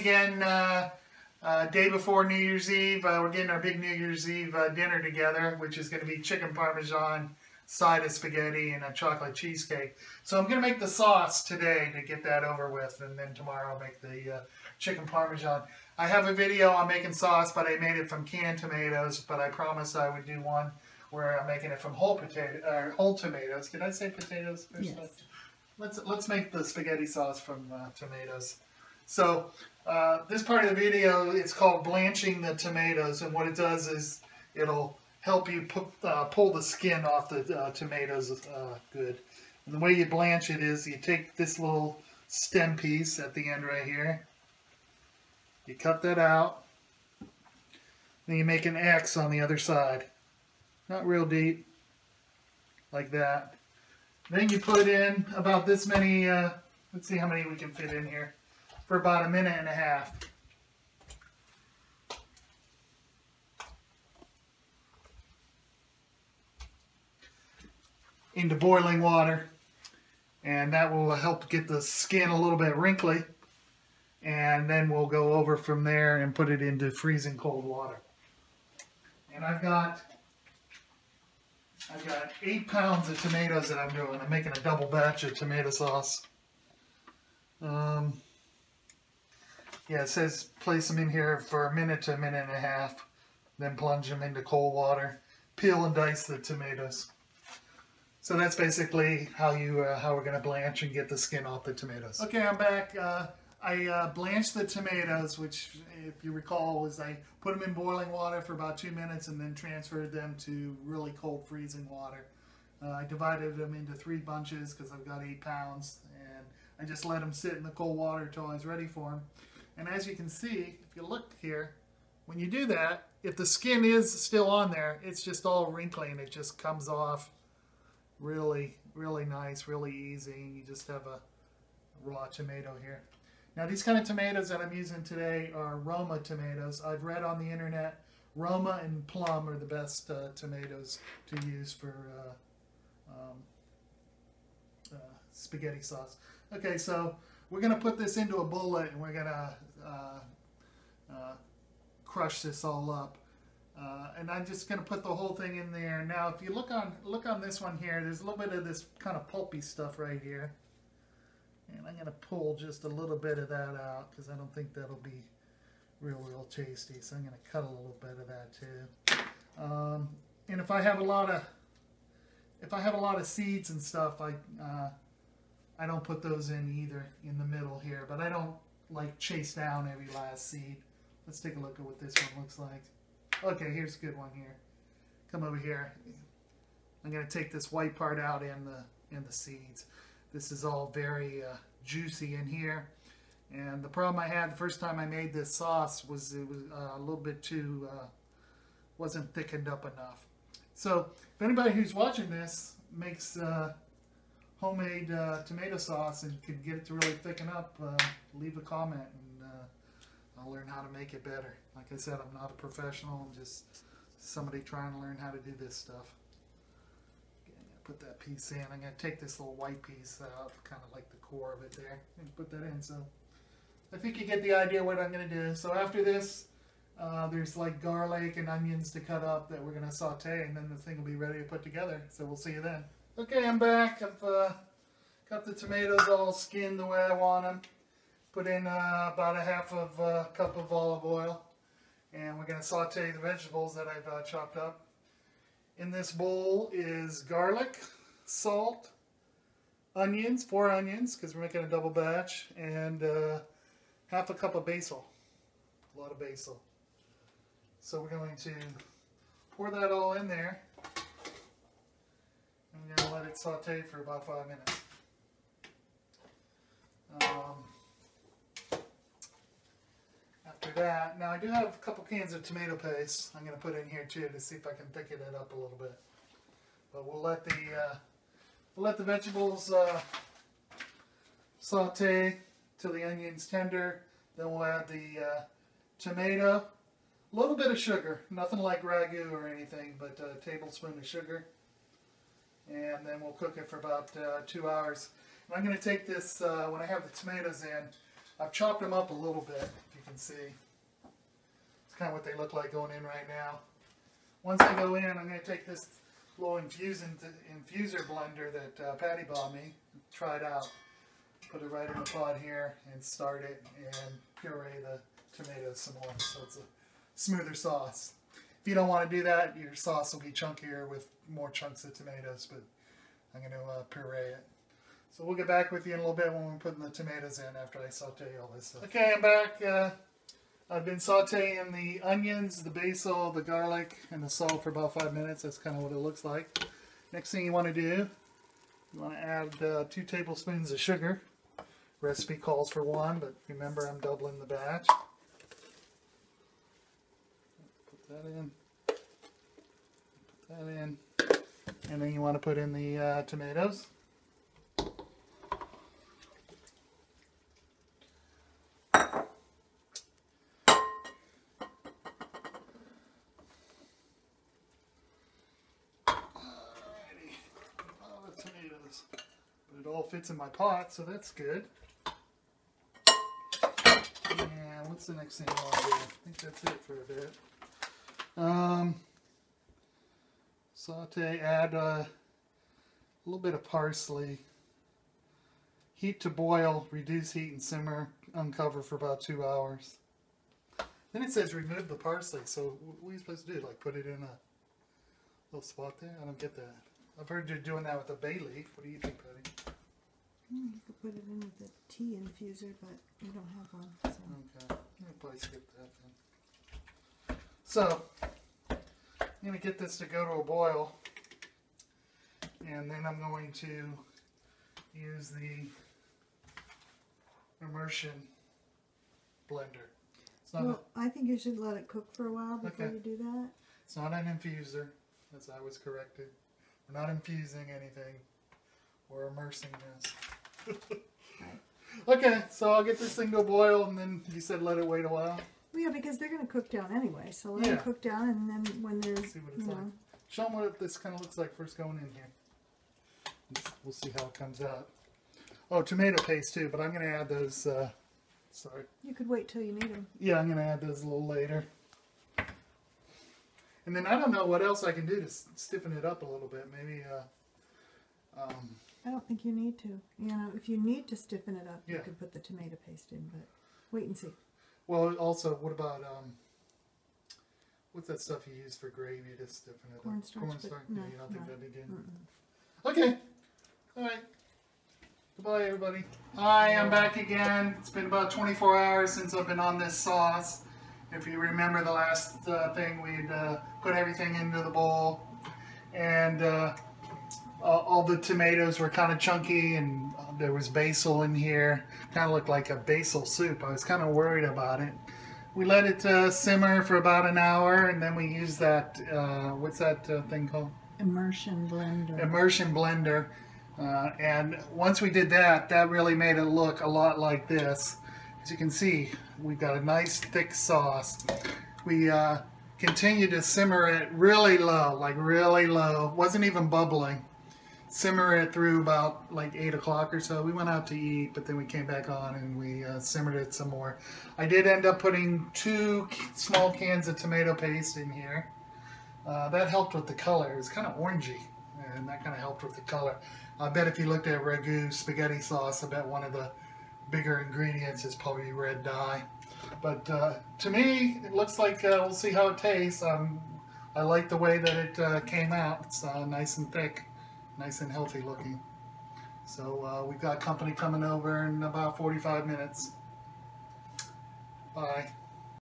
again day before New Year's Eve. We're getting our big New Year's Eve dinner together, which is going to be chicken parmesan, side of spaghetti, and a chocolate cheesecake. So I'm going to make the sauce today to get that over with, and then tomorrow I'll make the chicken parmesan. I have a video on making sauce, but I made it from canned tomatoes, but I promised I would do one where I'm making it from whole tomatoes. Did I say potatoes? Yes. Let's make the spaghetti sauce from tomatoes. So this part of the video, it's called blanching the tomatoes, and what it does is it'll help you pull the skin off the tomatoes good. And the way you blanch it is you take this little stem piece at the end right here, you cut that out, then you make an X on the other side. Not real deep, like that. Then you put in about this many, let's see how many we can fit in here, for about 1.5 minutes. Into boiling water, and that will help get the skin a little bit wrinkly, and then we'll go over from there and put it into freezing cold water. And I've got 8 pounds of tomatoes that I'm doing. I'm making a double batch of tomato sauce. Yeah, it says place them in here for 1 minute to 1.5 minutes, then plunge them into cold water. Peel and dice the tomatoes. So that's basically how we're going to blanch and get the skin off the tomatoes. Okay, I'm back. I blanched the tomatoes, which, if you recall, was I put them in boiling water for about 2 minutes and then transferred them to really cold freezing water. I divided them into 3 bunches because I've got 8 pounds, and I just let them sit in the cold water until I was ready for them. And as you can see, if you look here, when you do that, if the skin is still on there, it's just all wrinkly and it just comes off really, really nice, really easy. You just have a raw tomato here. Now these kind of tomatoes that I'm using today are Roma tomatoes. I've read on the internet Roma and plum are the best tomatoes to use for spaghetti sauce. Okay, so we're going to put this into a bullet and we're going to crush this all up. And I'm just going to put the whole thing in there. Now if you look on this one here, there's a little bit of this kind of pulpy stuff right here. And I'm going to pull just a little bit of that out because I don't think that'll be real tasty. So I'm going to cut a little bit of that too. And if I have a lot of seeds and stuff, I don't put those in either in the middle here. But I don't like chase down every last seed. Let's take a look at what this one looks like. Okay, here's a good one here. Come over here. I'm going to take this white part out in the seeds. This is all very juicy in here, and the problem I had the first time I made this sauce was it was a little bit too wasn't thickened up enough. So if anybody who's watching this makes homemade tomato sauce and can get it to really thicken up, leave a comment and I'll learn how to make it better. Like I said, I'm not a professional. I'm just somebody trying to learn how to do this stuff. Put that piece in. I'm going to take this little white piece out, kind of like the core of it there, and put that in. So I think you get the idea what I'm going to do. So after this, there's like garlic and onions to cut up that we're going to saute, and then the thing will be ready to put together. So we'll see you then. Okay, I'm back. I've got the tomatoes all skinned the way I want them. Put in about 1/2 cup of olive oil, and we're going to saute the vegetables that I've chopped up. In this bowl is garlic, salt, onions, 4 onions because we're making a double batch, and 1/2 cup of basil. A lot of basil. So we're going to pour that all in there. I'm going to let it saute for about 5 minutes. After that, now I do have a couple cans of tomato paste I'm going to put in here too to see if I can thicken it up a little bit. But we'll let the vegetables saute till the onion's tender. Then we'll add the tomato, a little bit of sugar, nothing like ragu or anything, but a tablespoon of sugar. And then we'll cook it for about 2 hours. And I'm going to take this, when I have the tomatoes in, I've chopped them up a little bit. If you can see. It's kind of what they look like going in right now. Once they go in, I'm going to take this little infuser blender that Patty bought me, try it out, put it right in the pot here and start it and puree the tomatoes some more so it's a smoother sauce. If you don't want to do that, your sauce will be chunkier with more chunks of tomatoes, but I'm going to puree it. So we'll get back with you in a little bit when we're putting the tomatoes in after I saute all this stuff. Okay, I'm back. I've been sauteing the onions, the basil, the garlic, and the salt for about 5 minutes. That's kind of what it looks like. Next thing you want to do, you want to add 2 tablespoons of sugar. Recipe calls for 1, but remember I'm doubling the batch. Put that in. Put that in. And then you want to put in the tomatoes. It all fits in my pot, so that's good. And what's the next thing I want to do? I think that's it for a bit. Saute, add a little bit of parsley. Heat to boil, reduce heat and simmer, uncover for about 2 hours. Then it says remove the parsley, so what are you supposed to do? Like put it in a little spot there? I don't get that. I've heard you're doing that with a bay leaf. What do you think, Patty? You could put it in with a tea infuser, but we don't have one. So. Okay, I'll probably skip that then. So, I'm going to get this to go to a boil, and then I'm going to use the immersion blender. Well, I think you should let it cook for a while before you do that. It's not an infuser, as I was corrected. We're not infusing anything. We're immersing this. Right. Okay, so I'll get this thing to a boil, and then you said let it wait a while. Well, yeah, because they're going to cook down anyway. So let them cook down, and then when there's, see what it's like. Show them what this kind of looks like first going in here. We'll see how it comes out. Oh, tomato paste too, but I'm going to add those. Sorry. You could wait till you need them. Yeah, I'm going to add those a little later. And then I don't know what else I can do to stiffen it up a little bit. Maybe. I don't think you need to. You know, if you need to stiffen it up, you could put the tomato paste in, but wait and see. Well, also, what about what's that stuff you use for gravy to stiffen it up? Cornstarch. Cornstarch. No, you don't think that'd be good? Mm-mm. Okay. All right. Goodbye, everybody. Hi, I'm back again. It's been about 24 hours since I've been on this sauce. If you remember the last thing, we'd put everything into the bowl, and all the tomatoes were kind of chunky, and there was basil in here. Kind of looked like a basil soup. I was kind of worried about it. We let it simmer for about an hour, and then we used that, what's that thing called? Immersion blender. Immersion blender. And once we did that, that really made it look a lot like this. As you can see, we've got a nice thick sauce. We continued to simmer it really low, like really low. It wasn't even bubbling. Simmer it through about like 8 o'clock or so. We went out to eat, but then we came back on and we simmered it some more. I did end up putting 2 small cans of tomato paste in here. That helped with the color. It was kind of orangey, and that kind of helped with the color. I bet if you looked at ragu spaghetti sauce, I bet one of the bigger ingredients is probably red dye. But to me, it looks like we'll see how it tastes. I like the way that it came out. It's nice and thick, nice and healthy looking. So we've got company coming over in about 45 minutes. Bye.